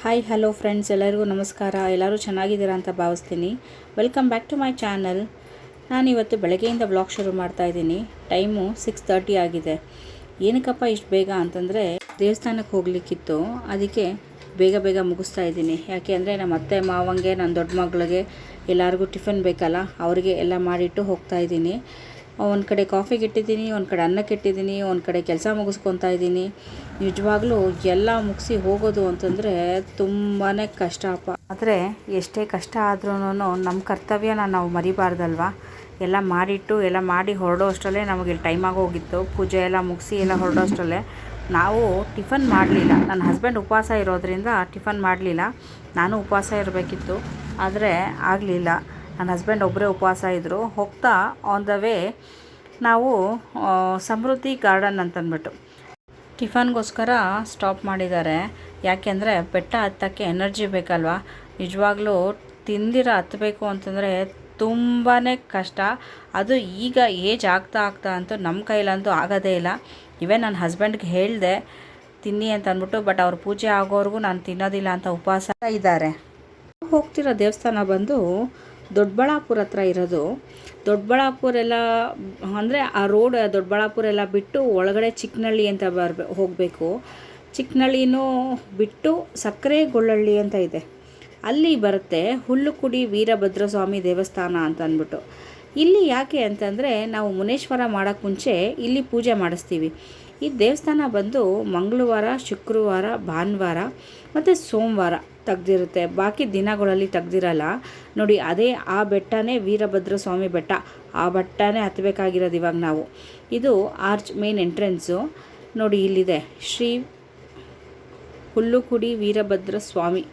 Hi hello friends, ಎಲ್ಲರಿಗೂ ನಮಸ್ಕಾರ. ಎಲ್ಲರೂ ಚೆನ್ನಾಗಿದ್ದೀರಾ ಅಂತ ಭಾವಿಸ್ತೀನಿ. Welcome back to my channel. ನಾನಿವತ್ತು ಬೆಳಗ್ಗೆಯಿಂದ ವ್ಲಾಗ್ ಶುರು ಮಾಡ್ತಾ ಇದ್ದೀನಿ. ಟೈಮು 6:30 ಆಗಿದೆ. ಏನಕ್ಕಪ್ಪ ಇಷ್ಟು ಬೇಗ ಅಂತಂದರೆ ದೇವಸ್ಥಾನಕ್ಕೆ ಹೋಗಲಿಕ್ಕಿತ್ತು, ಅದಕ್ಕೆ ಬೇಗ ಬೇಗ ಮುಗಿಸ್ತಾ ಇದ್ದೀನಿ. ಯಾಕೆ ಅಂದರೆ ನಮ್ಮ ಅತ್ತೆ ಮಾವಂಗೆ, ನನ್ನ ದೊಡ್ಡ ಮಗಳಿಗೆ ಎಲ್ಲರಿಗೂ ಟಿಫನ್ ಬೇಕಲ್ಲ, ಅವರಿಗೆ ಎಲ್ಲ ಮಾಡಿಟ್ಟು ಹೋಗ್ತಾ ಇದ್ದೀನಿ. ಒಂದು ಕಡೆ ಕಾಫಿಗೆ ಇಟ್ಟಿದ್ದೀನಿ, ಒಂದು ಕಡೆ ಅನ್ನಕ್ಕೆ ಇಟ್ಟಿದ್ದೀನಿ, ಒಂದು ಕಡೆ ಕೆಲಸ ಮುಗಿಸ್ಕೊತಾ ಇದ್ದೀನಿ. ನಿಜವಾಗ್ಲೂ ಎಲ್ಲ ಮುಗಿಸಿ ಹೋಗೋದು ಅಂತಂದರೆ ತುಂಬಾ ಕಷ್ಟಪ್ಪ. ಆದರೆ ಎಷ್ಟೇ ಕಷ್ಟ ಆದ್ರೂ ನಮ್ಮ ಕರ್ತವ್ಯನ ನಾವು ಮರಿಬಾರ್ದಲ್ವ. ಎಲ್ಲ ಮಾಡಿಟ್ಟು ಎಲ್ಲ ಮಾಡಿ ಹೊರಡೋ ಅಷ್ಟರಲ್ಲೇ ನಮಗೆ ಟೈಮ್ ಆಗೋಗಿತ್ತು. ಪೂಜೆ ಎಲ್ಲ ಮುಗಿಸಿ ಎಲ್ಲ ಹೊರಡೋ ಅಷ್ಟರಲ್ಲೇ ನಾವು ಟಿಫನ್ ಮಾಡಲಿಲ್ಲ. ನನ್ನ ಹಸ್ಬೆಂಡ್ ಉಪವಾಸ ಇರೋದ್ರಿಂದ ಟಿಫನ್ ಮಾಡಲಿಲ್ಲ. ನಾನು ಉಪವಾಸ ಇರಬೇಕಿತ್ತು, ಆದರೆ ಆಗಲಿಲ್ಲ. ನನ್ನ ಹಸ್ಬೆಂಡ್ ಒಬ್ಬರೇ ಉಪವಾಸ ಇದ್ದರು. ಹೋಗ್ತಾ ಆನ್ ದ ವೇ ನಾವು ಸಮೃದ್ಧಿ ಗಾರ್ಡನ್ ಅಂತಂದ್ಬಿಟ್ಟು ಟಿಫನ್ಗೋಸ್ಕರ ಸ್ಟಾಪ್ ಮಾಡಿದ್ದಾರೆ. ಯಾಕೆಂದರೆ ಬೆಟ್ಟ ಹತ್ತಕ್ಕೆ ಎನರ್ಜಿ ಬೇಕಲ್ವ. ನಿಜವಾಗ್ಲೂ ತಿಂದಿರ ಹತ್ತಬೇಕು ಅಂತಂದರೆ ತುಂಬಾ ಕಷ್ಟ. ಅದು ಈಗ ಏಜ್ ಆಗ್ತಾ ಅಂತೂ ನಮ್ಮ ಕೈಲಂತೂ ಆಗೋದೇ ಇಲ್ಲ. ಇವೇ ನನ್ನ ಹಸ್ಬೆಂಡ್ಗೆ ಹೇಳಿದೆ ತಿನ್ನಿ ಅಂತ ಅಂದ್ಬಿಟ್ಟು, ಬಟ್ ಅವ್ರ ಪೂಜೆ ಆಗೋವರೆಗೂ ನಾನು ತಿನ್ನೋದಿಲ್ಲ ಅಂತ ಉಪವಾಸ ಇದ್ದಾರೆ. ಹೋಗ್ತಿರೋ ದೇವಸ್ಥಾನ ಬಂದು ದೊಡ್ಡಬಳ್ಳಾಪುರ ಹತ್ರ ಇರೋದು. ದೊಡ್ಡಬಳ್ಳಾಪುರ ಎಲ್ಲ ಅಂದರೆ ಆ ರೋಡ್ ದೊಡ್ಡಬಳ್ಳಾಪುರ ಎಲ್ಲ ಬಿಟ್ಟು ಒಳಗಡೆ ಚಿಕ್ಕನಹಳ್ಳಿ ಅಂತ ಹೋಗಬೇಕು. ಚಿಕ್ಕನಹಳ್ಳಿನೂ ಬಿಟ್ಟು ಸಕ್ಕರೆಗೊಳ್ಳಳ್ಳಿ ಅಂತ ಇದೆ, ಅಲ್ಲಿ ಬರುತ್ತೆ ಹುಲ್ಲುಕುಡಿ ವೀರಭದ್ರ ಸ್ವಾಮಿ ದೇವಸ್ಥಾನ ಅಂತ ಅಂದ್ಬಿಟ್ಟು. ಇಲ್ಲಿ ಯಾಕೆ ಅಂತಂದರೆ ನಾವು ಮುನೇಶ್ವರ ಮಾಡೋಕ್ಕೆ ಮುಂಚೆ ಇಲ್ಲಿ ಪೂಜೆ ಮಾಡಿಸ್ತೀವಿ. ಈ ದೇವಸ್ಥಾನ ಬಂದು ಮಂಗಳವಾರ, ಶುಕ್ರವಾರ, ಭಾನುವಾರ ಮತ್ತು ಸೋಮವಾರ ತೆಗ್ದಿರುತ್ತೆ. ಬಾಕಿ ದಿನಗಳಲ್ಲಿ ತೆಗ್ದಿರಲ್ಲ. ನೋಡಿ, ಅದೇ ಆ ಬೆಟ್ಟನೇ ವೀರಭದ್ರ ಸ್ವಾಮಿ ಬೆಟ್ಟ. ಆ ಬೆಟ್ಟನೇ ಹತ್ತಬೇಕಾಗಿರೋದು ಇವಾಗ ನಾವು. ಇದು ಆರ್ಚ್ ಮೇನ್ ಎಂಟ್ರೆನ್ಸು. ನೋಡಿ, ಇಲ್ಲಿದೆ ಶ್ರೀ ಹುಲ್ಲುಕುಡಿ ವೀರಭದ್ರ ಸ್ವಾಮಿ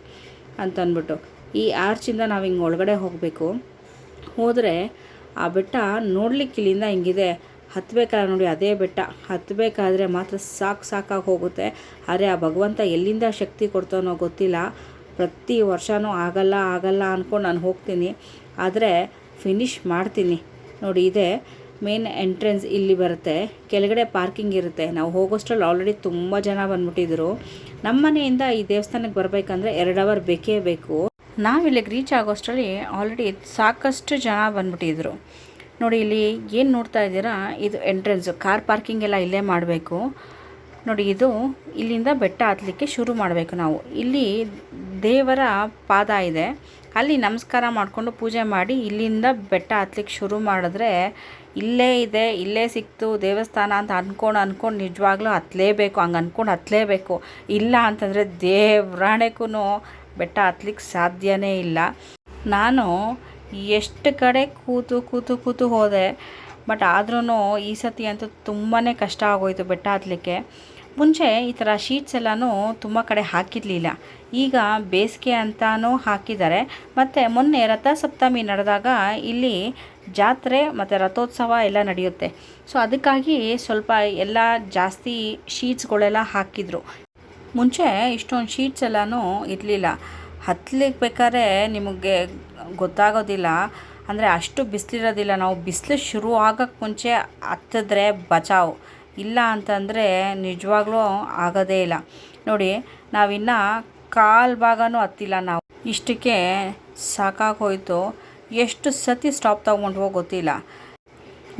ಅಂತಂದ್ಬಿಟ್ಟು. ಈ ಆರ್ಚಿಂದ ನಾವು ಹಿಂಗೆ ಒಳಗಡೆ ಹೋಗಬೇಕು. ಹೋದರೆ ಆ ಬೆಟ್ಟ ನೋಡ್ಲಿಕ್ಕೆ ಇಲ್ಲಿಂದ ಹಿಂಗಿದೆ. ಹತ್ತಬೇಕಾದ್ರೆ ನೋಡಿ, ಅದೇ ಬೆಟ್ಟ ಹತ್ತಬೇಕಾದ್ರೆ ಮಾತ್ರ ಸಾಕಾಗಿ ಹೋಗುತ್ತೆ. ಆದರೆ ಆ ಭಗವಂತ ಎಲ್ಲಿಂದ ಶಕ್ತಿ ಕೊಡ್ತಾನೋ ಗೊತ್ತಿಲ್ಲ. ಪ್ರತಿ ವರ್ಷವೂ ಆಗಲ್ಲ ಅಂದ್ಕೊಂಡು ನಾನು ಹೋಗ್ತೀನಿ, ಆದರೆ ಫಿನಿಷ್ ಮಾಡ್ತೀನಿ. ನೋಡಿ, ಇದೇ ಮೇನ್ ಎಂಟ್ರೆನ್ಸ್. ಇಲ್ಲಿ ಬರುತ್ತೆ, ಕೆಳಗಡೆ ಪಾರ್ಕಿಂಗ್ ಇರುತ್ತೆ. ನಾವು ಹೋಗೋಷ್ಟರಲ್ಲಿ ಆಲ್ರೆಡಿ ತುಂಬ ಜನ ಬಂದ್ಬಿಟ್ಟಿದ್ರು. ನಮ್ಮ ಮನೆಯಿಂದ ಈ ದೇವಸ್ಥಾನಕ್ಕೆ ಬರಬೇಕಂದ್ರೆ 2 ಅವರ್ ಬೇಕೇ ಬೇಕು. ನಾವಿಲ್ಲಿಗೆ ರೀಚ್ ಆಗೋಷ್ಟರಲ್ಲಿ ಆಲ್ರೆಡಿ ಸಾಕಷ್ಟು ಜನ ಬಂದ್ಬಿಟ್ಟಿದ್ರು. ನೋಡಿ, ಇಲ್ಲಿ ಏನು ನೋಡ್ತಾ ಇದ್ದೀರಾ, ಇದು ಎಂಟ್ರೆನ್ಸು. ಕಾರ್ ಪಾರ್ಕಿಂಗ್ ಎಲ್ಲ ಇಲ್ಲೇ ಮಾಡಬೇಕು. ನೋಡಿ, ಇದು ಇಲ್ಲಿಂದ ಬೆಟ್ಟ ಹತ್ತಲಿಕ್ಕೆ ಶುರು ಮಾಡಬೇಕು ನಾವು. ಇಲ್ಲಿ ದೇವರ ಪಾದ ಇದೆ, ಅಲ್ಲಿ ನಮಸ್ಕಾರ ಮಾಡಿಕೊಂಡು ಪೂಜೆ ಮಾಡಿ ಇಲ್ಲಿಂದ ಬೆಟ್ಟ ಹತ್ತಲಿಕ್ಕೆ ಶುರು ಮಾಡಿದ್ರೆ ಇಲ್ಲೇ ಇದೆ, ಇಲ್ಲೇ ಸಿಕ್ತು ದೇವಸ್ಥಾನ ಅಂತ ಅಂದ್ಕೊಂಡು ನಿಜವಾಗ್ಲೂ ಹತ್ತಲೇಬೇಕು. ಹಂಗೆ ಅಂದ್ಕೊಂಡು ಹತ್ತಲೇಬೇಕು. ಇಲ್ಲ ಅಂತಂದರೆ ದೇವ್ರಾಣೆಗೂ ಬೆಟ್ಟ ಹತ್ತಲಿಕ್ಕೆ ಸಾಧ್ಯನೇ ಇಲ್ಲ. ನಾನು ಎಷ್ಟು ಕಡೆ ಕೂತು ಹೋದೆ, ಬಟ್ ಆದ್ರೂ ಈ ಸತಿ ಅಂತೂ ತುಂಬಾ ಕಷ್ಟ ಆಗೋಯಿತು ಬೆಟ್ಟ ಹತ್ತಲಿಕ್ಕೆ. ಮುಂಚೆ ಈ ಥರ ಶೀಟ್ಸ್ ಎಲ್ಲನೂ ತುಂಬ ಕಡೆ ಹಾಕಿರಲಿಲ್ಲ. ಈಗ ಬೇಸಿಗೆ ಅಂತಾನೂ ಹಾಕಿದ್ದಾರೆ. ಮತ್ತು ಮೊನ್ನೆ ರಥಸಪ್ತಮಿ ನಡೆದಾಗ ಇಲ್ಲಿ ಜಾತ್ರೆ ಮತ್ತು ರಥೋತ್ಸವ ಎಲ್ಲ ನಡೆಯುತ್ತೆ. ಸೊ ಅದಕ್ಕಾಗಿ ಸ್ವಲ್ಪ ಎಲ್ಲ ಜಾಸ್ತಿ ಶೀಟ್ಸ್ಗಳೆಲ್ಲ ಹಾಕಿದರು. ಮುಂಚೆ ಇಷ್ಟೊಂದು ಶೀಟ್ಸ್ ಎಲ್ಲನೂ ಇರಲಿಲ್ಲ. ಹತ್ತಲಿಕ್ಕೆ ಬೇಕಾದ್ರೆ ನಿಮಗೆ ಗೊತ್ತಾಗೋದಿಲ್ಲ, ಅಂದರೆ ಅಷ್ಟು ಬಿಸಿಲಿರೋದಿಲ್ಲ. ನಾವು ಬಿಸಿಲು ಶುರು ಆಗೋಕ್ಕೆ ಮುಂಚೆ ಹತ್ತಿದ್ರೆ ಬಚಾವ್, ಇಲ್ಲ ಅಂತಂದರೆ ನಿಜವಾಗ್ಲೂ ಆಗೋದೇ ಇಲ್ಲ. ನೋಡಿ, ನಾವಿನ್ನು ಕಾಲು ಭಾಗನೂ ಹತ್ತಿಲ್ಲ. ನಾವು ಇಷ್ಟಕ್ಕೆ ಸಾಕಾಗೋಯ್ತು. ಎಷ್ಟು ಸತಿ ಸ್ಟಾಪ್ ತೊಗೊಂಡ್ವೋ ಗೊತ್ತಿಲ್ಲ.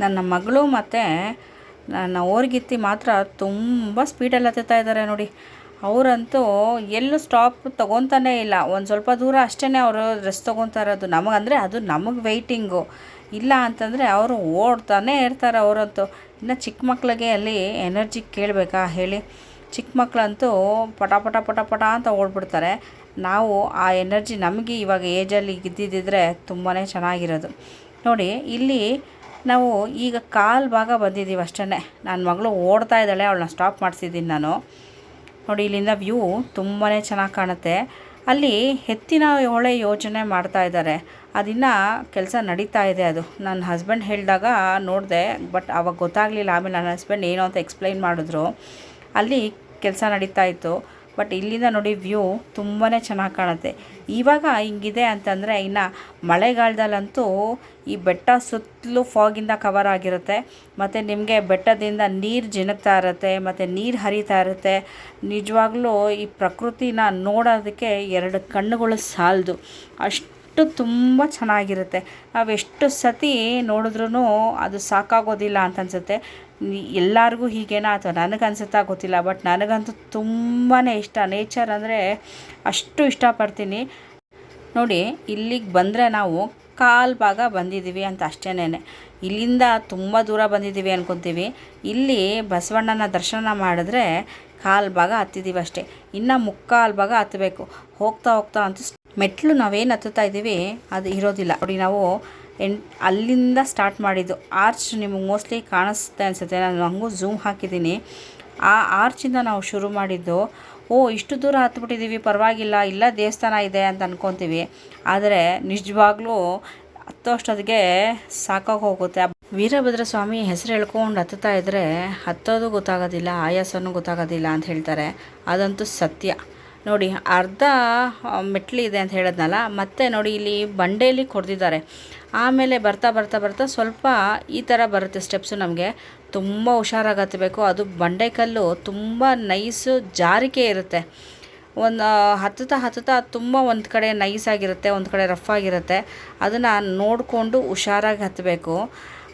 ನನ್ನ ಮಗಳು ಮತ್ತು ನನ್ನ ಓರ್ಗಿತ್ತಿ ಮಾತ್ರ ತುಂಬ ಸ್ಪೀಡಲ್ಲಿ ಹತ್ತುತ್ತಾ ಇದ್ದಾರೆ. ನೋಡಿ, ಅವರಂತೂ ಎಲ್ಲೂ ಸ್ಟಾಪ್ ತೊಗೊತಾನೇ ಇಲ್ಲ. ಒಂದು ಸ್ವಲ್ಪ ದೂರ ಅಷ್ಟೇ ಅವರು ರೆಸ್ಟ್ ತೊಗೊತಾ ಇರೋದು. ನಮಗಂದರೆ ಅದು ನಮಗೆ ವೆಯ್ಟಿಂಗು. ಇಲ್ಲ ಅಂತಂದರೆ ಅವರು ಓಡ್ತಾನೇ ಇರ್ತಾರೆ ಅವರಂತೂ. ಇನ್ನು ಚಿಕ್ಕ ಮಕ್ಕಳಿಗೆ ಅಲ್ಲಿ ಎನರ್ಜಿ ಕೇಳಬೇಕಾ ಹೇಳಿ. ಚಿಕ್ಕ ಮಕ್ಕಳಂತೂ ಪಟ ಅಂತ ಓಡ್ಬಿಡ್ತಾರೆ. ನಾವು ಆ ಎನರ್ಜಿ ನಮಗೆ ಇವಾಗ ಏಜಲ್ಲಿ ಇದ್ದಿದ್ದರೆ ತುಂಬಾ ಚೆನ್ನಾಗಿರೋದು. ನೋಡಿ, ಇಲ್ಲಿ ನಾವು ಈಗ ಕಾಲು ಭಾಗ ಬಂದಿದ್ದೀವಿ ಅಷ್ಟೇ. ನನ್ನ ಮಗಳು ಓಡ್ತಾ ಇದ್ದಾಳೆ, ಅವಳನ್ನ ಸ್ಟಾಪ್ ಮಾಡಿಸಿದ್ದೀನಿ ನಾನು. ನೋಡಿ, ಇಲ್ಲಿಂದ ವ್ಯೂ ತುಂಬಾ ಚೆನ್ನಾಗಿ ಕಾಣುತ್ತೆ. ಅಲ್ಲಿ ಎತ್ತಿನ ಹೊಳೆ ಯೋಜನೆ ಮಾಡ್ತಾ ಇದ್ದಾರೆ. ಅದಿನ್ನು ಕೆಲಸ ನಡೀತಾ ಇದೆ. ಅದು ನನ್ನ ಹಸ್ಬೆಂಡ್ ಹೇಳಿದಾಗ ನೋಡಿದೆ, ಬಟ್ ಆವಾಗ ಗೊತ್ತಾಗಲಿಲ್ಲ. ಆಮೇಲೆ ನನ್ನ ಹಸ್ಬೆಂಡ್ ಏನೋ ಅಂತ ಎಕ್ಸ್ಪ್ಲೈನ್ ಮಾಡಿದ್ರು. ಅಲ್ಲಿ ಕೆಲಸ ನಡೀತಾ ಇತ್ತು. ಬಟ್ ಇಲ್ಲಿಂದ ನೋಡಿ ವ್ಯೂ ತುಂಬಾ ಚೆನ್ನಾಗಿ ಕಾಣುತ್ತೆ. ಇವಾಗ ಹಿಂಗಿದೆ ಅಂತಂದರೆ ಇನ್ನು ಮಳೆಗಾಲದಲ್ಲಂತೂ ಈ ಬೆಟ್ಟ ಸುತ್ತಲೂ ಫಾಗಿಂದ ಕವರ್ ಆಗಿರುತ್ತೆ. ಮತ್ತು ನಿಮಗೆ ಬೆಟ್ಟದಿಂದ ನೀರು ಜಿನುಗ್ತಾ ಇರುತ್ತೆ, ಮತ್ತು ನೀರು ಹರಿತಾ ಇರುತ್ತೆ. ನಿಜವಾಗ್ಲೂ ಈ ಪ್ರಕೃತಿನ ನೋಡೋದಕ್ಕೆ 2 ಕಣ್ಣುಗಳು ಸಾಲದು, ಅಷ್ಟು ತುಂಬ ಚೆನ್ನಾಗಿರುತ್ತೆ. ನಾವು ಎಷ್ಟು ಸತಿ ನೋಡಿದ್ರೂ ಅದು ಸಾಕಾಗೋದಿಲ್ಲ ಅಂತ ಅನಿಸುತ್ತೆ. ಎಲ್ಲರಿಗೂ ಹೀಗೇನಾ ಅಥವಾ ನನಗನ್ಸುತ್ತಾ ಗೊತ್ತಿಲ್ಲ, ಬಟ್ ನನಗಂತೂ ತುಂಬಾ ಇಷ್ಟ. ನೇಚರ್ ಅಂದರೆ ಅಷ್ಟು ಇಷ್ಟಪಡ್ತೀನಿ. ನೋಡಿ, ಇಲ್ಲಿಗೆ ಬಂದರೆ ನಾವು ಕಾಲು ಭಾಗ ಬಂದಿದ್ದೀವಿ ಅಂತ ಅಷ್ಟೇನೆ. ಇಲ್ಲಿಂದ ತುಂಬ ದೂರ ಬಂದಿದ್ದೀವಿ ಅಂದ್ಕೊತೀವಿ. ಇಲ್ಲಿ ಬಸವಣ್ಣನ ದರ್ಶನ ಮಾಡಿದ್ರೆ ಕಾಲು ಭಾಗ ಹತ್ತಿದ್ದೀವಿ ಅಷ್ಟೇ. ಇನ್ನು ಮುಕ್ಕಾಲು ಭಾಗ ಹತ್ತಬೇಕು. ಹೋಗ್ತಾ ಹೋಗ್ತಾ ಅಂತೂ ಮೆಟ್ಲು ನಾವೇನು ಹತ್ತುತ್ತಾ ಇದ್ದೀವಿ ಅದು ಇರೋದಿಲ್ಲ. ನೋಡಿ, ನಾವು ಅಲ್ಲಿಂದ ಸ್ಟಾರ್ಟ್ ಮಾಡಿದ್ದು. ಆರ್ಚ್ ನಿಮಗೆ ಮೋಸ್ಟ್ಲಿ ಕಾಣಿಸುತ್ತೆ ಅನಿಸುತ್ತೆ, ನಾನು ಹಂಗೂ ಝೂಮ್ ಹಾಕಿದ್ದೀನಿ. ಆ ಆರ್ಚಿಂದ ನಾವು ಶುರು ಮಾಡಿದ್ದು. ಇಷ್ಟು ದೂರ ಹತ್ಬಿಟ್ಟಿದ್ದೀವಿ, ಪರವಾಗಿಲ್ಲ, ಇಲ್ಲ ದೇವಸ್ಥಾನ ಇದೆ ಅಂತ ಅಂದ್ಕೊತೀವಿ. ಆದರೆ ನಿಜವಾಗ್ಲೂ ಹತ್ತೋಷ್ಟೊತ್ತಿಗೆ ಸಾಕಾಗಿ ಹೋಗುತ್ತೆ. ವೀರಭದ್ರ ಸ್ವಾಮಿ ಹೆಸರು ಹೇಳ್ಕೊಂಡು ಹತ್ತುತ್ತಾ ಇದ್ದರೆ ಹತ್ತೋದು ಗೊತ್ತಾಗೋದಿಲ್ಲ, ಆಯಾಸನೂ ಗೊತ್ತಾಗೋದಿಲ್ಲ ಅಂತ ಹೇಳ್ತಾರೆ. ಅದಂತೂ ಸತ್ಯ. ನೋಡಿ, ಅರ್ಧ ಮೆಟ್ಲಿದೆ ಅಂತ ಹೇಳಿದ್ನಲ್ಲ, ಮತ್ತೆ ನೋಡಿ ಇಲ್ಲಿ ಬಂಡೆಯಲ್ಲಿ ಕೊರೆದಿದ್ದಾರೆ. ಆಮೇಲೆ ಬರ್ತಾ ಬರ್ತಾ ಬರ್ತಾ ಸ್ವಲ್ಪ ಈ ಥರ ಬರುತ್ತೆ ಸ್ಟೆಪ್ಸು. ನಮಗೆ ತುಂಬ ಹುಷಾರಾಗಿ ಹತ್ತಬೇಕು. ಅದು ಬಂಡೆಕಲ್ಲು ತುಂಬ ನೈಸು ಜಾರಿಕೆ ಇರುತ್ತೆ. ಹತ್ತುತ್ತಾ ತುಂಬ ಒಂದು ಕಡೆ ನೈಸಾಗಿರುತ್ತೆ, ಒಂದು ಕಡೆ ರಫ್ ಆಗಿರುತ್ತೆ. ಅದನ್ನು ನೋಡಿಕೊಂಡು ಹುಷಾರಾಗಿ ಹತ್ತಬೇಕು.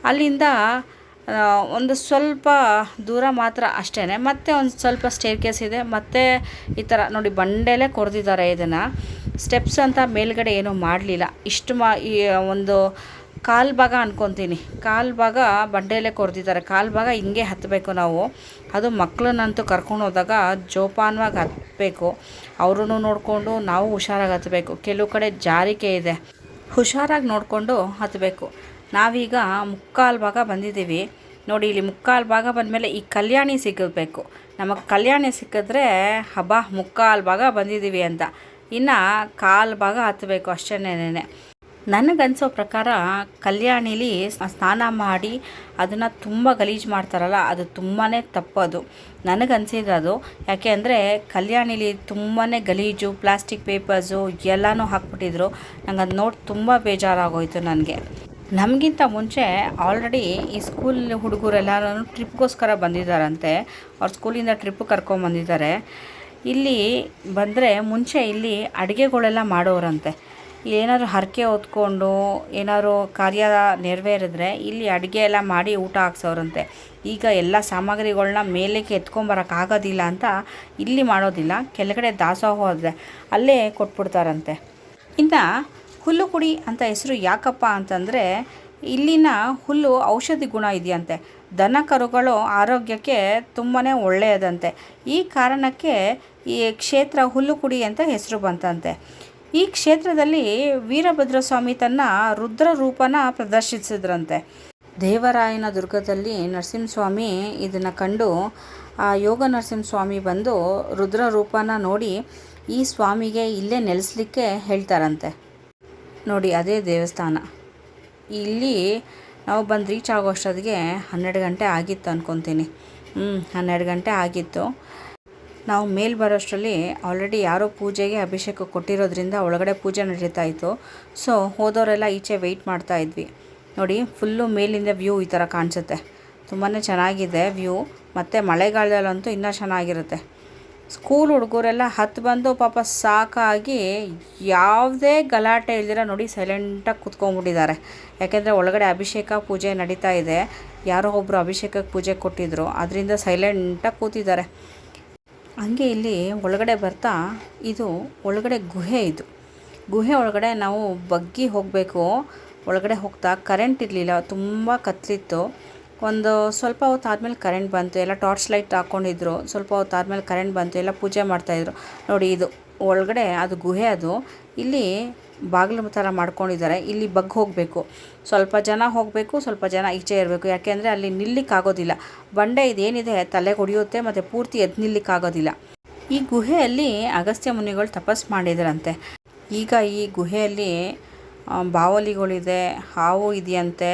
ಅಲ್ಲಿಂದ ಒಂದು ಸ್ವಲ್ಪ ದೂರ ಮಾತ್ರ ಅಷ್ಟೇ. ಮತ್ತೆ ಒಂದು ಸ್ವಲ್ಪ ಸ್ಟೇರ್ ಕೇಸ್ ಇದೆ. ಮತ್ತು ಈ ಥರ ನೋಡಿ ಬಂಡೆಲೇ ಕೊರೆದಿದ್ದಾರೆ ಇದನ್ನು. ಸ್ಟೆಪ್ಸ್ ಅಂತ ಮೇಲ್ಗಡೆ ಏನೂ ಮಾಡಲಿಲ್ಲ. ಈ ಒಂದು ಕಾಲು ಭಾಗ ಅಂದ್ಕೊತೀನಿ, ಕಾಲು ಭಾಗ ಬಂಡೆಯಲ್ಲೇ ಕೊರೆದಿದ್ದಾರೆ. ಕಾಲು ಭಾಗ ಹಿಂಗೆ ಹತ್ತಬೇಕು ನಾವು. ಅದು ಮಕ್ಕಳನ್ನಂತೂ ಕರ್ಕೊಂಡು ಹೋದಾಗ ಜೋಪಾನವಾಗಿ ಹತ್ತಬೇಕು. ಅವ್ರೂ ನೋಡಿಕೊಂಡು ನಾವು ಹುಷಾರಾಗಿ ಹತ್ತಬೇಕು. ಕೆಲವು ಕಡೆ ಜಾರಿಕೆ ಇದೆ, ಹುಷಾರಾಗಿ ನೋಡಿಕೊಂಡು ಹತ್ತಬೇಕು. ನಾವೀಗ ಮುಕ್ಕಾಲು ಭಾಗ ಬಂದಿದ್ದೀವಿ. ನೋಡಿ, ಇಲ್ಲಿ ಮುಕ್ಕಾಲು ಭಾಗ ಬಂದಮೇಲೆ ಈ ಕಲ್ಯಾಣಿ ಸಿಗಬೇಕು. ನಮಗೆ ಕಲ್ಯಾಣಿ ಸಿಕ್ಕಿದ್ರೆ ಹಬ್ಬ ಮುಕ್ಕಾಲು ಭಾಗ ಬಂದಿದ್ದೀವಿ ಅಂತ. ಇನ್ನು ಕಾಲು ಭಾಗ ಹತ್ತಬೇಕು ಅಷ್ಟೇನೆ. ನನಗನ್ಸೋ ಪ್ರಕಾರ ಕಲ್ಯಾಣಿಲಿ ಸ್ನಾನ ಮಾಡಿ ಅದನ್ನು ತುಂಬ ಗಲೀಜು ಮಾಡ್ತಾರಲ್ಲ, ಅದು ತುಂಬಾ ತಪ್ಪದು ನನಗನ್ಸಿದ್ದು. ಯಾಕೆ ಅಂದರೆ ಕಲ್ಯಾಣಿಲಿ ತುಂಬಾ ಗಲೀಜು, ಪ್ಲಾಸ್ಟಿಕ್ ಪೇಪರ್ಸು ಎಲ್ಲನೂ ಹಾಕ್ಬಿಟ್ಟಿದ್ರು. ನಂಗೆ ಅದು ನೋಡಿ ತುಂಬ ಬೇಜಾರಾಗೋಯಿತು ನನಗೆ. ನಮಗಿಂತ ಮುಂಚೆ ಆಲ್ರೆಡಿ ಈ ಸ್ಕೂಲ್ ಹುಡುಗರೆಲ್ಲರೂ ಟ್ರಿಪ್ಗೋಸ್ಕರ ಬಂದಿದ್ದಾರಂತೆ. ಅವ್ರ ಸ್ಕೂಲಿಂದ ಟ್ರಿಪ್ ಕರ್ಕೊಂಬಂದಿದ್ದಾರೆ. ಇಲ್ಲಿ ಬಂದರೆ ಮುಂಚೆ ಇಲ್ಲಿ ಅಡುಗೆಗಳೆಲ್ಲ ಮಾಡೋರಂತೆ. ಏನಾದ್ರು ಹರಕೆ ಹೊತ್ಕೊಂಡು ಏನಾದ್ರು ಕಾರ್ಯ ನೆರವೇರಿದ್ರೆ ಇಲ್ಲಿ ಅಡುಗೆ ಎಲ್ಲ ಮಾಡಿ ಊಟ ಹಾಕ್ಸೋರಂತೆ. ಈಗ ಎಲ್ಲ ಸಾಮಗ್ರಿಗಳನ್ನ ಮೇಲಕ್ಕೆ ಎತ್ಕೊಂಬರೋಕ್ಕಾಗೋದಿಲ್ಲ ಅಂತ ಇಲ್ಲಿ ಮಾಡೋದಿಲ್ಲ. ಕೆಳಗಡೆ ದಾಸೋಹ ಹೋದರೆ ಅಲ್ಲೇ ಕೊಟ್ಬಿಡ್ತಾರಂತೆ. ಇನ್ನು ಹುಲ್ಲು ಕುಡಿ ಅಂತ ಹೆಸರು ಯಾಕಪ್ಪ ಅಂತಂದರೆ ಇಲ್ಲಿನ ಹುಲ್ಲು ಔಷಧಿ ಗುಣ ಇದೆಯಂತೆ. ದನ ಕರುಗಳು ಆರೋಗ್ಯಕ್ಕೆ ತುಂಬಾ ಒಳ್ಳೆಯದಂತೆ. ಈ ಕಾರಣಕ್ಕೆ ಈ ಕ್ಷೇತ್ರ ಹುಲ್ಲು ಕುಡಿ ಅಂತ ಹೆಸರು ಬಂತಂತೆ. ಈ ಕ್ಷೇತ್ರದಲ್ಲಿ ವೀರಭದ್ರ ಸ್ವಾಮಿ ತನ್ನ ರುದ್ರ ರೂಪನ ಪ್ರದರ್ಶಿಸಿದ್ರಂತೆ. ದೇವರಾಯನ ದುರ್ಗದಲ್ಲಿ ನರಸಿಂಹಸ್ವಾಮಿ ಇದನ್ನು ಕಂಡು ಆ ಯೋಗ ನರಸಿಂಹಸ್ವಾಮಿ ಬಂದು ರುದ್ರ ರೂಪನ ನೋಡಿ ಈ ಸ್ವಾಮಿಗೆ ಇಲ್ಲೇ ನೆಲೆಸಲಿಕ್ಕೆ ಹೇಳ್ತಾರಂತೆ. ನೋಡಿ, ಅದೇ ದೇವಸ್ಥಾನ. ಇಲ್ಲಿ ನಾವು ಬಂದು ರೀಚ್ ಆಗೋಷ್ಟೊತ್ತಿಗೆ 12 ಗಂಟೆ ಆಗಿತ್ತು ಅಂದ್ಕೊತೀನಿ. 12 ಗಂಟೆ ಆಗಿತ್ತು. ನಾವು ಮೇಲೆ ಬರೋಷ್ಟರಲ್ಲಿ ಆಲ್ರೆಡಿ ಯಾರೋ ಪೂಜೆಗೆ ಅಭಿಷೇಕ ಕೊಟ್ಟಿರೋದ್ರಿಂದ ಒಳಗಡೆ ಪೂಜೆ ನಡೀತಾ ಇತ್ತು. ಸೊ ಹೋದವರೆಲ್ಲ ಈಚೆ ವೆಯ್ಟ್ ಮಾಡ್ತಾಯಿದ್ವಿ. ನೋಡಿ, ಫುಲ್ಲು ಮೇಲಿಂದ ವ್ಯೂ ಈ ಥರ ಕಾಣಿಸುತ್ತೆ. ತುಂಬಾ ಚೆನ್ನಾಗಿದೆ ವ್ಯೂ. ಮತ್ತು ಮಳೆಗಾಲದಲ್ಲಂತೂ ಇನ್ನೂ ಚೆನ್ನಾಗಿರುತ್ತೆ. ಸ್ಕೂಲ್ ಹುಡುಗರೆಲ್ಲ ಹತ್ತು ಬಂದು ಪಾಪ ಸಾಕಾಗಿ ಯಾವುದೇ ಗಲಾಟೆ ಇಲ್ದಿರ ನೋಡಿ ಸೈಲೆಂಟಾಗಿ ಕೂತ್ಕೊಂಡ್ಬಿಟ್ಟಿದ್ದಾರೆ. ಯಾಕೆಂದರೆ ಒಳಗಡೆ ಅಭಿಷೇಕ ಪೂಜೆ ನಡೀತಾ ಇದೆ. ಯಾರೋ ಒಬ್ಬರು ಅಭಿಷೇಕಕ್ಕೆ ಪೂಜೆ ಕೊಟ್ಟಿದ್ದರು, ಅದರಿಂದ ಸೈಲೆಂಟಾಗಿ ಕೂತಿದ್ದಾರೆ. ಹಂಗೆ ಇಲ್ಲಿ ಒಳಗಡೆ ಬರ್ತಾ ಇದು ಒಳಗಡೆ ಗುಹೆ. ಇದು ಗುಹೆ ಒಳಗಡೆ ನಾವು ಬಗ್ಗಿ ಹೋಗಬೇಕು. ಒಳಗಡೆ ಹೋಗ್ತಾ ಕರೆಂಟ್ ಇರಲಿಲ್ಲ, ತುಂಬ ಕತ್ತಲಿತ್ತು. ಒಂದು ಸ್ವಲ್ಪ ಹೊತ್ತು ಆದಮೇಲೆ ಕರೆಂಟ್ ಬಂತು. ಎಲ್ಲ ಟಾರ್ಚ್ ಲೈಟ್ ಹಾಕ್ಕೊಂಡಿದ್ರು. ಸ್ವಲ್ಪ ಹೊತ್ತು ಆದಮೇಲೆ ಕರೆಂಟ್ ಬಂತು. ಎಲ್ಲ ಪೂಜೆ ಮಾಡ್ತಾಯಿದ್ರು. ನೋಡಿ, ಇದು ಒಳಗಡೆ ಅದು ಗುಹೆ. ಅದು ಇಲ್ಲಿ ಬಾಗಿಲು ಥರ ಮಾಡ್ಕೊಂಡಿದ್ದಾರೆ. ಇಲ್ಲಿ ಬಗ್ಗಿ ಹೋಗಬೇಕು. ಸ್ವಲ್ಪ ಜನ ಹೋಗಬೇಕು, ಸ್ವಲ್ಪ ಜನ ಈಚೆ ಇರಬೇಕು. ಯಾಕೆಂದರೆ ಅಲ್ಲಿ ನಿಲ್ಲಿಕ್ಕಾಗೋದಿಲ್ಲ. ಬಂಡೆ ಇದೇನಿದೆ ತಲೆಗೆ ಹೊಡೆಯುತ್ತೆ, ಮತ್ತು ಪೂರ್ತಿ ಎದ್ದು ನಿಲ್ಲಿಕ್ಕಾಗೋದಿಲ್ಲ. ಈ ಗುಹೆಯಲ್ಲಿ ಅಗಸ್ತ್ಯ ಮುನಿಗಳು ತಪಸ್ಸು ಮಾಡಿದ್ರಂತೆ. ಈಗ ಈ ಗುಹೆಯಲ್ಲಿ ಬಾವಲಿಗಳಿದೆ, ಹಾವು ಇದೆಯಂತೆ.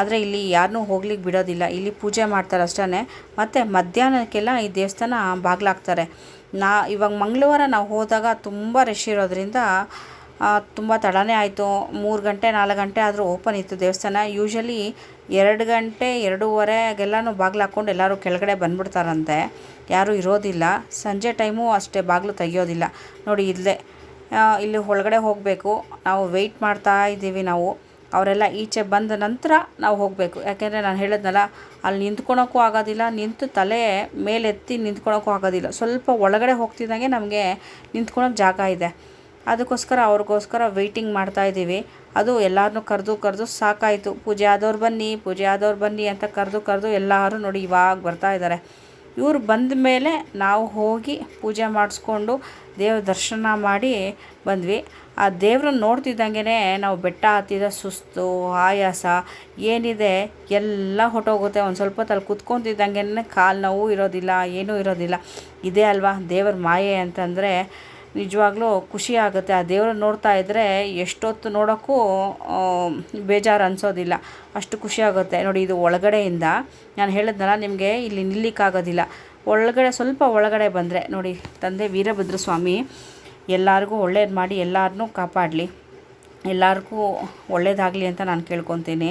ಆದರೆ ಇಲ್ಲಿ ಯಾರನ್ನೂ ಹೋಗ್ಲಿಕ್ಕೆ ಬಿಡೋದಿಲ್ಲ, ಇಲ್ಲಿ ಪೂಜೆ ಮಾಡ್ತಾರೆ ಅಷ್ಟೇ. ಮತ್ತು ಮಧ್ಯಾಹ್ನಕ್ಕೆಲ್ಲ ಈ ದೇವಸ್ಥಾನ ಬಾಗಿಲಾಕ್ತಾರೆ. ಇವಾಗ ಮಂಗಳವಾರ ನಾವು ಹೋದಾಗ ತುಂಬ ರಶ್ ಇರೋದ್ರಿಂದ ತುಂಬ ತಡನೇ ಆಯಿತು. 3 ಗಂಟೆ 4 ಗಂಟೆ ಆದರೂ ಓಪನ್ ಇತ್ತು ದೇವಸ್ಥಾನ. ಯೂಶ್ವಲಿ 2 ಗಂಟೆ 2:30 ಬಾಗಿಲು ಹಾಕ್ಕೊಂಡು ಎಲ್ಲರೂ ಕೆಳಗಡೆ ಬಂದುಬಿಡ್ತಾರಂತೆ, ಯಾರೂ ಇರೋದಿಲ್ಲ. ಸಂಜೆ ಟೈಮು ಅಷ್ಟೇ ಬಾಗಿಲು ತೆಗಿಯೋದಿಲ್ಲ ನೋಡಿ. ಇಲ್ಲಿ ಒಳಗಡೆ ಹೋಗಬೇಕು, ನಾವು ವೆಯ್ಟ್ ಮಾಡ್ತಾ ಇದ್ದೀವಿ. ಅವರೆಲ್ಲ ಈಚೆ ಬಂದ ನಂತರ ನಾವು ಹೋಗಬೇಕು. ಯಾಕೆಂದರೆ ನಾನು ಹೇಳಿದ್ನಲ್ಲ, ಅಲ್ಲಿ ನಿಂತ್ಕೊಳೋಕ್ಕೂ ಆಗೋದಿಲ್ಲ, ನಿಂತು ತಲೆ ಮೇಲೆತ್ತಿ ನಿಂತ್ಕೊಳೋಕ್ಕೂ ಆಗೋದಿಲ್ಲ. ಸ್ವಲ್ಪ ಒಳಗಡೆ ಹೋಗ್ತಿದ್ದಂಗೆ ನಮಗೆ ನಿಂತ್ಕೊಳೋಕ್ಕೆ ಜಾಗ ಇದೆ. ಅದಕ್ಕೋಸ್ಕರ ಅವ್ರಿಗೋಸ್ಕರ ವೆಯ್ಟಿಂಗ್ ಮಾಡ್ತಾಯಿದ್ದೀವಿ. ಅದು ಎಲ್ಲರನ್ನೂ ಕರೆದು ಸಾಕಾಯಿತು. ಪೂಜೆ ಆದವ್ರು ಬನ್ನಿ ಅಂತ ಕರೆದು ಎಲ್ಲರೂ ನೋಡಿ ಇವಾಗ ಬರ್ತಾಯಿದ್ದಾರೆ. ಇವ್ರು ಬಂದ ಮೇಲೆ ನಾವು ಹೋಗಿ ಪೂಜೆ ಮಾಡಿಸ್ಕೊಂಡು ದೇವ್ರ ದರ್ಶನ ಮಾಡಿ ಬಂದ್ವಿ. ಆ ದೇವ್ರನ್ನ ನೋಡ್ತಿದ್ದಂಗೆ ನಾವು ಬೆಟ್ಟ ಹತ್ತಿದ ಸುಸ್ತು ಆಯಾಸ ಏನಿದೆ ಎಲ್ಲ ಹೊಟ್ಟೋಗುತ್ತೆ. ಒಂದು ಸ್ವಲ್ಪ ಹೊತ್ತಲ್ಲಿ ಕುತ್ಕೊತಿದ್ದಂಗೆ ಕಾಲು ನೋವು ಇರೋದಿಲ್ಲ, ಏನೂ ಇರೋದಿಲ್ಲ. ಇದೇ ಅಲ್ವಾ ದೇವ್ರ ಮಾಯೆ ಅಂತಂದರೆ. ನಿಜವಾಗ್ಲೂ ಖುಷಿ ಆಗುತ್ತೆ. ಆ ದೇವ್ರನ್ನ ನೋಡ್ತಾ ಇದ್ದರೆ ಎಷ್ಟೊತ್ತು ನೋಡೋಕ್ಕೂ ಬೇಜಾರು ಅನಿಸೋದಿಲ್ಲ, ಅಷ್ಟು ಖುಷಿ ಆಗುತ್ತೆ ನೋಡಿ. ಇದು ಒಳಗಡೆಯಿಂದ ನಾನು ಹೇಳಿದ್ನಲ್ಲ ನಿಮಗೆ, ಇಲ್ಲಿ ನಿಲ್ಲಿಕ್ಕಾಗೋದಿಲ್ಲ. ಸ್ವಲ್ಪ ಒಳಗಡೆ ಬಂದರೆ ನೋಡಿ, ತಂದೆ ವೀರಭದ್ರ ಸ್ವಾಮಿ ಎಲ್ಲರಿಗೂ ಒಳ್ಳೇದು ಮಾಡಿ ಎಲ್ಲರನ್ನೂ ಕಾಪಾಡಲಿ, ಎಲ್ಲರಿಗೂ ಒಳ್ಳೇದಾಗಲಿ ಅಂತ ನಾನು ಕೇಳ್ಕೊತೀನಿ.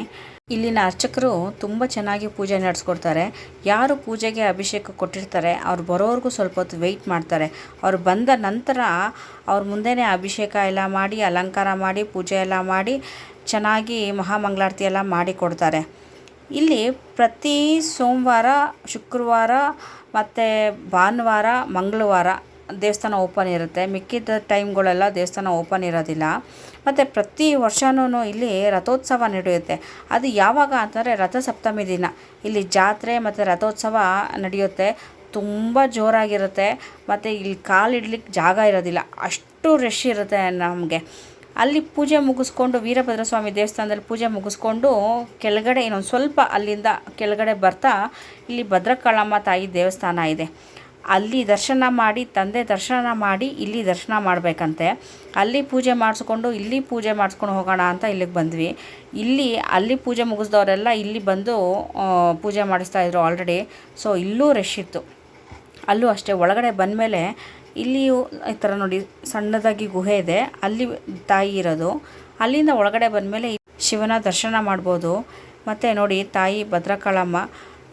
ಇಲ್ಲಿನ ಅರ್ಚಕರು ತುಂಬ ಚೆನ್ನಾಗಿ ಪೂಜೆ ನಡೆಸ್ಕೊಡ್ತಾರೆ. ಯಾರು ಪೂಜೆಗೆ ಅಭಿಷೇಕ ಕೊಟ್ಟಿರ್ತಾರೆ ಅವ್ರು ಬರೋವರೆಗೂ ಸ್ವಲ್ಪ ಹೊತ್ತು ವೆಯ್ಟ್ ಮಾಡ್ತಾರೆ. ಅವ್ರು ಬಂದ ನಂತರ ಅವ್ರ ಮುಂದೆನೇ ಅಭಿಷೇಕ ಎಲ್ಲ ಮಾಡಿ, ಅಲಂಕಾರ ಮಾಡಿ, ಪೂಜೆ ಎಲ್ಲ ಮಾಡಿ ಚೆನ್ನಾಗಿ ಮಹಾಮಂಗಳಾರತಿ ಎಲ್ಲ ಮಾಡಿ ಕೊಡ್ತಾರೆ. ಇಲ್ಲಿ ಪ್ರತಿ ಸೋಮವಾರ, ಶುಕ್ರವಾರ ಮತ್ತು ಭಾನುವಾರ, ಮಂಗಳವಾರ ದೇವಸ್ಥಾನ ಓಪನ್ ಇರುತ್ತೆ. ಮಿಕ್ಕಿದ ಟೈಮ್ಗಳೆಲ್ಲ ದೇವಸ್ಥಾನ ಓಪನ್ ಇರೋದಿಲ್ಲ. ಮತ್ತು ಪ್ರತಿ ವರ್ಷವೂ ಇಲ್ಲಿ ರಥೋತ್ಸವ ನಡೆಯುತ್ತೆ. ಅದು ಯಾವಾಗ ಅಂತಂದರೆ ರಥಸಪ್ತಮಿ ದಿನ ಇಲ್ಲಿ ಜಾತ್ರೆ ಮತ್ತು ರಥೋತ್ಸವ ನಡೆಯುತ್ತೆ. ತುಂಬ ಜೋರಾಗಿರುತ್ತೆ. ಮತ್ತು ಇಲ್ಲಿ ಕಾಲಿಡ್ಲಿಕ್ಕೆ ಜಾಗ ಇರೋದಿಲ್ಲ, ಅಷ್ಟು ರಶ್ ಇರುತ್ತೆ ನಮಗೆ. ಅಲ್ಲಿ ಪೂಜೆ ಮುಗಿಸ್ಕೊಂಡು, ವೀರಭದ್ರ ಸ್ವಾಮಿ ದೇವಸ್ಥಾನದಲ್ಲಿ ಪೂಜೆ ಮುಗಿಸ್ಕೊಂಡು ಕೆಳಗಡೆ ಇನ್ನೊಂದು ಸ್ವಲ್ಪ ಅಲ್ಲಿಂದ ಕೆಳಗಡೆ ಬರ್ತಾ ಇಲ್ಲಿ ಭದ್ರಕಾಳಮ್ಮ ತಾಯಿ ದೇವಸ್ಥಾನ ಇದೆ. ಅಲ್ಲಿ ದರ್ಶನ ಮಾಡಿ, ತಂದೆ ದರ್ಶನ ಮಾಡಿ ಇಲ್ಲಿ ದರ್ಶನ ಮಾಡಬೇಕಂತೆ. ಅಲ್ಲಿ ಪೂಜೆ ಮಾಡಿಸ್ಕೊಂಡು ಇಲ್ಲಿ ಪೂಜೆ ಮಾಡಿಸ್ಕೊಂಡು ಹೋಗೋಣ ಅಂತ ಇಲ್ಲಿಗೆ ಬಂದ್ವಿ. ಅಲ್ಲಿ ಪೂಜೆ ಮುಗಿಸ್ದವರೆಲ್ಲ ಇಲ್ಲಿ ಬಂದು ಪೂಜೆ ಮಾಡಿಸ್ತಾಯಿದ್ರು ಆಲ್ರೆಡಿ. ಸೊ ಇಲ್ಲೂ ರಶ್ ಇತ್ತು. ಅಲ್ಲೂ ಅಷ್ಟೇ ಒಳಗಡೆ ಬಂದಮೇಲೆ ಇಲ್ಲಿಯೂ ಈ ಥರ ನೋಡಿ ಸಣ್ಣದಾಗಿ ಗುಹೆ ಇದೆ, ಅಲ್ಲಿ ತಾಯಿ ಇರೋದು. ಅಲ್ಲಿಂದ ಒಳಗಡೆ ಬಂದಮೇಲೆ ಶಿವನ ದರ್ಶನ ಮಾಡ್ಬೋದು. ಮತ್ತು ನೋಡಿ ತಾಯಿ ಭದ್ರಕಾಳಮ್ಮ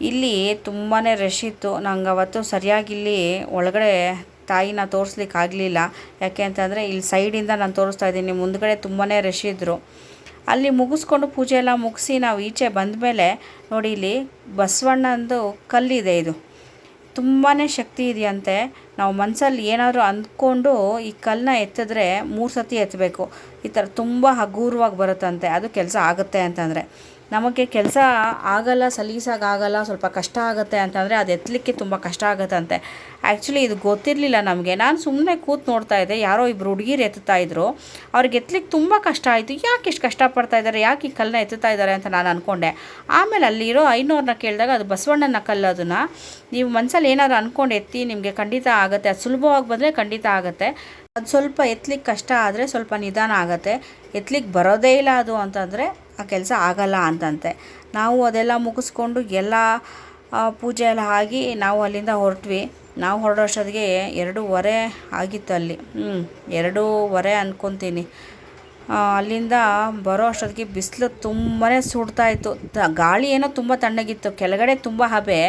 ಇಲ್ಲಿ ತುಂಬಾ ರಶ್ ಇತ್ತು. ನಂಗೆ ಅವತ್ತು ಸರಿಯಾಗಿ ಇಲ್ಲಿ ಒಳಗಡೆ ತಾಯಿನ ತೋರಿಸ್ಲಿಕ್ಕೆ ಆಗಲಿಲ್ಲ. ಯಾಕೆ ಅಂತಂದರೆ ಇಲ್ಲಿ ಸೈಡಿಂದ ನಾನು ತೋರಿಸ್ತಾ ಇದ್ದೀನಿ, ಮುಂದ್ಗಡೆ ತುಂಬಾ ರಶ್ ಇದ್ದರು. ಅಲ್ಲಿ ಮುಗಿಸ್ಕೊಂಡು ಪೂಜೆ ಎಲ್ಲ ಮುಗಿಸಿ ನಾವು ಈಚೆ ಬಂದಮೇಲೆ ನೋಡಿ ಇಲ್ಲಿ ಬಸವಣ್ಣಂದು ಕಲ್ಲಿದೆ. ಇದು ತುಂಬಾ ಶಕ್ತಿ ಇದೆಯಂತೆ. ನಾವು ಮನಸ್ಸಲ್ಲಿ ಏನಾದರೂ ಅಂದ್ಕೊಂಡು ಈ ಕಲ್ಲನ್ನ ಎತ್ತಿದ್ರೆ 3 ಸತಿ ಎತ್ತಬೇಕು. ಈ ಥರ ತುಂಬ ಹಗೂರವಾಗಿ ಬರುತ್ತಂತೆ. ಅದು ಕೆಲಸ ಆಗುತ್ತೆ ಅಂತಂದರೆ. ನಮಗೆ ಕೆಲಸ ಆಗಲ್ಲ, ಸಲೀಸಾಗಲ್ಲ, ಸ್ವಲ್ಪ ಕಷ್ಟ ಆಗುತ್ತೆ ಅಂತಂದರೆ ಅದು ಎತ್ತಲಿಕ್ಕೆ ತುಂಬ ಕಷ್ಟ ಆಗುತ್ತಂತೆ. ಆ್ಯಕ್ಚುಲಿ ಇದು ಗೊತ್ತಿರಲಿಲ್ಲ ನಮಗೆ. ನಾನು ಸುಮ್ಮನೆ ಕೂತು ನೋಡ್ತಾ ಇದ್ದೆ, ಯಾರೋ 2 ಹುಡುಗಿರು ಎತ್ತುತ್ತಾಯಿದ್ರು. ಅವ್ರಿಗೆ ಎತ್ತಲಿಕ್ಕೆ ತುಂಬ ಕಷ್ಟ ಆಯಿತು. ಯಾಕೆ ಇಷ್ಟು ಕಷ್ಟಪಡ್ತಾ ಇದ್ದಾರೆ, ಯಾಕೆ ಈ ಕಲ್ಲನ್ನ ಎತ್ತುತ್ತಾ ಇದ್ದಾರೆ ಅಂತ ನಾನು ಅಂದ್ಕೊಂಡೆ. ಆಮೇಲೆ ಅಲ್ಲಿರೋ ಐನೋರನ್ನ ಕೇಳಿದಾಗ ಅದು ಬಸವಣ್ಣನ ಕಲ್ಲು. ಅದನ್ನು ನೀವು ಮನಸ್ಸಲ್ಲಿ ಏನಾದ್ರು ಅಂದ್ಕೊಂಡು ಎತ್ತಿ, ನಿಮಗೆ ಖಂಡಿತ ಆಗುತ್ತೆ. ಅದು ಸುಲಭವಾಗಿ ಬಂದರೆ ಖಂಡಿತ ಆಗುತ್ತೆ. ಅದು ಸ್ವಲ್ಪ ಎತ್ತಲಿಕ್ಕೆ ಕಷ್ಟ ಆದರೆ ಸ್ವಲ್ಪ ನಿಧಾನ ಆಗುತ್ತೆ. ಎತ್ತಲಿಕ್ಕೆ ಬರೋದೇ ಇಲ್ಲ ಅದು ಅಂತಂದರೆ ಆ ಕೆಲಸ ಆಗಲ್ಲ ಅಂತಂತೆ. ನಾವು ಅದೆಲ್ಲ ಮುಗಿಸ್ಕೊಂಡು ಎಲ್ಲ ಪೂಜೆ ಎಲ್ಲ ಆಗಿ ನಾವು ಅಲ್ಲಿಂದ ಹೊರಟ್ವಿ. ನಾವು ಹೊರಡೋಷ್ಟೊತ್ತಿಗೆ 2:30 ಆಗಿತ್ತು ಅಲ್ಲಿ. 2:30 ಅಂದ್ಕೊತೀನಿ. ಅಲ್ಲಿಂದ ಬರೋ ಅಷ್ಟೊತ್ತಿಗೆ ಬಿಸಿಲು ತುಂಬಾ ಸುಡ್ತಾಯಿತ್ತು. ಗಾಳಿ ಏನೋ ತುಂಬ ತಣ್ಣಗಿತ್ತು. ಕೆಳಗಡೆ ತುಂಬ ಹಬೆ,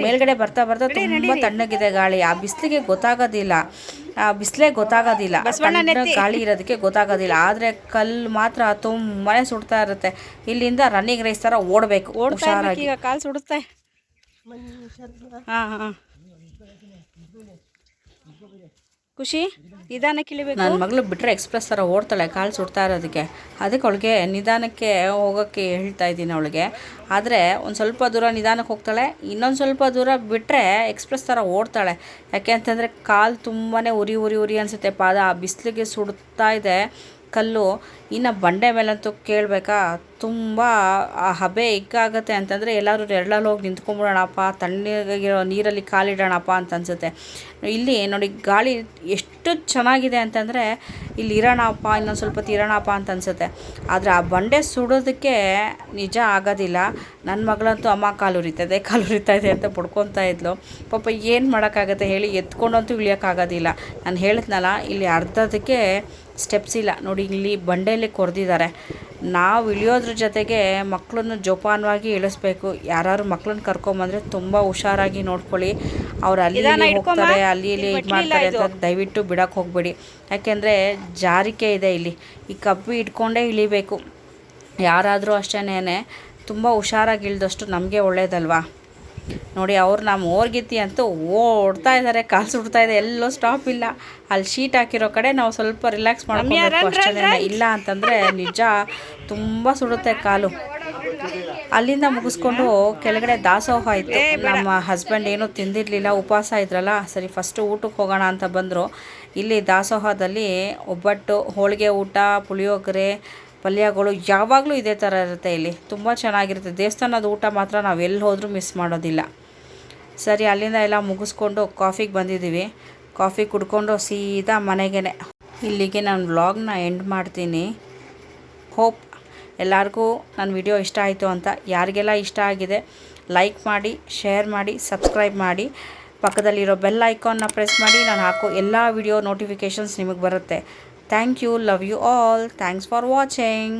ಮೇಲ್ಗಡೆ ಬರ್ತಾ ತುಂಬ ತಣ್ಣಗಿದೆ ಗಾಳಿ. ಆ ಬಿಸಿಲಿಗೆ ಗೊತ್ತಾಗೋದಿಲ್ಲ, ಬಿಸಿಲೇ ಗೊತ್ತಾಗೋದಿಲ್ಲ, ಗಾಳಿ ಇರೋದಕ್ಕೆ ಗೊತ್ತಾಗೋದಿಲ್ಲ. ಆದರೆ ಕಲ್ಲು ಮಾತ್ರ ತುಂಬಾ ಸುಡ್ತಾ ಇರುತ್ತೆ. ಇಲ್ಲಿಂದ ರನ್ನಿಂಗ್ ರೇಸ್ ಥರ ಓಡಬೇಕು ಹುಷಾರಾಗಿ. ಕಾಲು ಸುಡುತ್ತೆ. ಹಾಂ ಖುಷಿ ನಿಧಾನಕ್ಕೆ ಇಳಿಬೇಕು. ನನ್ನ ಮಗಳು ಬಿಟ್ಟರೆ ಎಕ್ಸ್ಪ್ರೆಸ್ ಥರ ಓಡ್ತಾಳೆ ಕಾಲು ಸುಡ್ತಾ ಇರೋದಕ್ಕೆ. ಅದಕ್ಕೆ ಅವಳಿಗೆ ನಿಧಾನಕ್ಕೆ ಹೋಗೋಕ್ಕೆ ಹೇಳ್ತಾ ಇದ್ದೀನಿ ಅವಳಿಗೆ. ಆದರೆ ಒಂದು ಸ್ವಲ್ಪ ದೂರ ನಿಧಾನಕ್ಕೆ ಹೋಗ್ತಾಳೆ, ಇನ್ನೊಂದು ಸ್ವಲ್ಪ ದೂರ ಬಿಟ್ಟರೆ ಎಕ್ಸ್ಪ್ರೆಸ್ ಥರ ಓಡ್ತಾಳೆ. ಯಾಕೆ ಅಂತಂದರೆ ಕಾಲು ತುಂಬಾ ಉರಿ ಅನಿಸುತ್ತೆ. ಪಾದ ಆ ಬಿಸಿಲಿಗೆ ಸುಡ್ತಾ ಇದೆ. ಕಲ್ಲು. ಇನ್ನು ಬಂಡೆ ಮೇಲಂತೂ ಕೇಳಬೇಕಾ, ತುಂಬ ಆ ಹಬೆ ಹಿಗ್ಗಾಗತ್ತೆ ಅಂತಂದರೆ ಎಲ್ಲರೂ ನೆರಳಲ್ಲಿ ಹೋಗಿ ನಿಂತ್ಕೊಂಡ್ಬಿಡೋಣಪ್ಪ, ತಣ್ಣಗಿರೋ ನೀರಲ್ಲಿ ಕಾಲಿಡೋಣಪ್ಪ ಅಂತ ಅನಿಸುತ್ತೆ. ಇಲ್ಲಿ ನೋಡಿ ಗಾಳಿ ಎಷ್ಟು ಚೆನ್ನಾಗಿದೆ ಅಂತಂದರೆ ಇಲ್ಲಿ ಇರೋಣಪ್ಪ, ಇನ್ನೊಂದು ಸ್ವಲ್ಪ ಹೊತ್ತು ಇರೋಣಪ್ಪ ಅಂತ ಅನಿಸುತ್ತೆ. ಆದರೆ ಆ ಬಂಡೆ ಸುಡೋದಕ್ಕೆ ನಿಜ ಆಗೋದಿಲ್ಲ. ನನ್ನ ಮಗಳಂತೂ ಅಮ್ಮ ಕಾಲು ಉರಿತಾ ಇದೆ ಅಂತ ಪಡ್ಕೊತಾ ಇದ್ಲು. ಪಾಪ ಏನು ಮಾಡೋಕ್ಕಾಗತ್ತೆ ಹೇಳಿ, ಎತ್ಕೊಂಡಂತೂ ಇಳಿಯೋಕ್ಕಾಗೋದಿಲ್ಲ. ನಾನು ಹೇಳಿದ್ನಲ್ಲ, ಇಲ್ಲಿ ಅರ್ಧದಕ್ಕೆ ಸ್ಟೆಪ್ಸ್ ಇಲ್ಲ ನೋಡಿ, ಇಲ್ಲಿ ಬಂಡೆಯಲ್ಲಿ ಕೊರೆದಿದ್ದಾರೆ. ನಾವು ಇಳಿಯೋದ್ರ ಜೊತೆಗೆ ಮಕ್ಕಳನ್ನು ಜೋಪಾನವಾಗಿ ಇಳಿಸ್ಬೇಕು. ಯಾರು ಮಕ್ಕಳನ್ನ ಕರ್ಕೊಂಬಂದರೆ ತುಂಬ ಹುಷಾರಾಗಿ ನೋಡ್ಕೊಳ್ಳಿ. ಅವ್ರು ಅಲ್ಲಿ ಹೋಗ್ತಾರೆ, ಅಲ್ಲಿ ಇಲ್ಲಿ ಇದು ಮಾಡ್ತಾರೆ ಅಂತ ದಯವಿಟ್ಟು ಬಿಡೋಕ್ಕೆ ಹೋಗಬೇಡಿ. ಯಾಕೆಂದರೆ ಜಾರಿಕೆ ಇದೆ ಇಲ್ಲಿ, ಈ ಕಬ್ಬು ಇಟ್ಕೊಂಡೇ ಇಳಿಬೇಕು. ಯಾರಾದರೂ ಅಷ್ಟೇನೆ ತುಂಬ ಹುಷಾರಾಗಿ ಇಳಿದಷ್ಟು ನಮಗೆ ಒಳ್ಳೇದಲ್ವಾ. ನೋಡಿ ಅವ್ರು ನಮ್ಮ ಓರ್ಗಿತ್ತಿ ಅಂತೂ ಓಡ್ತಾ ಇದ್ದಾರೆ, ಕಾಲು ಸುಡ್ತಾ ಇದೆ, ಎಲ್ಲೋ ಸ್ಟಾಪ್ ಇಲ್ಲ. ಅಲ್ಲಿ ಶೀಟ್ ಹಾಕಿರೋ ಕಡೆ ನಾವು ಸ್ವಲ್ಪ ರಿಲ್ಯಾಕ್ಸ್ ಮಾಡ್ಕೊಬೇಕು ಅಷ್ಟೇ. ಇಲ್ಲ ಅಂತಂದರೆ ನಿಜ ತುಂಬ ಸುಡುತ್ತೆ ಕಾಲು. ಅಲ್ಲಿಂದ ಮುಗಿಸ್ಕೊಂಡು ಕೆಳಗಡೆ ದಾಸೋಹ ಇತ್ತು. ನಮ್ಮ ಹಸ್ಬೆಂಡ್ ಏನೂ ತಿಂದಿರಲಿಲ್ಲ, ಉಪವಾಸ ಇದ್ರಲ್ಲ, ಸರಿ ಫಸ್ಟು ಊಟಕ್ಕೆ ಹೋಗೋಣ ಅಂತ ಬಂದರು. ಇಲ್ಲಿ ದಾಸೋಹದಲ್ಲಿ ಒಬ್ಬಟ್ಟು, ಹೋಳಿಗೆ ಊಟ, ಪುಳಿಯೋಗರೆ, ಪಲ್ಯಗಳು ಯಾವಾಗಲೂ ಇದೇ ಥರ ಇರುತ್ತೆ. ಇಲ್ಲಿ ತುಂಬ ಚೆನ್ನಾಗಿರುತ್ತೆ. ದೇವಸ್ಥಾನದ ಊಟ ಮಾತ್ರ ನಾವು ಎಲ್ಲಿ ಹೋದರೂ ಮಿಸ್ ಮಾಡೋದಿಲ್ಲ. ಸರಿ, ಅಲ್ಲಿಂದ ಎಲ್ಲ ಮುಗಿಸ್ಕೊಂಡು ಕಾಫಿಗೆ ಬಂದಿದ್ದೀವಿ. ಕಾಫಿ ಕುಡ್ಕೊಂಡು ಸೀದಾ ಮನೆಗೇ. ಇಲ್ಲಿಗೆ ನಾನು ವ್ಲಾಗ್ನ ಎಂಡ್ ಮಾಡ್ತೀನಿ. ಹೋಪ್ ಎಲ್ಲರಿಗೂ ನನ್ನ ವಿಡಿಯೋ ಇಷ್ಟ ಆಯಿತು ಅಂತ. ಯಾರಿಗೆಲ್ಲ ಇಷ್ಟ ಆಗಿದೆ ಲೈಕ್ ಮಾಡಿ, ಶೇರ್ ಮಾಡಿ, ಸಬ್ಸ್ಕ್ರೈಬ್ ಮಾಡಿ. ಪಕ್ಕದಲ್ಲಿರೋ ಬೆಲ್ ಐಕಾನ್ನ ಪ್ರೆಸ್ ಮಾಡಿ. ನಾನು ಹಾಕೋ ಎಲ್ಲ ವಿಡಿಯೋ ನೋಟಿಫಿಕೇಷನ್ಸ್ ನಿಮಗೆ ಬರುತ್ತೆ. Thank you. Love you all. Thanks for watching.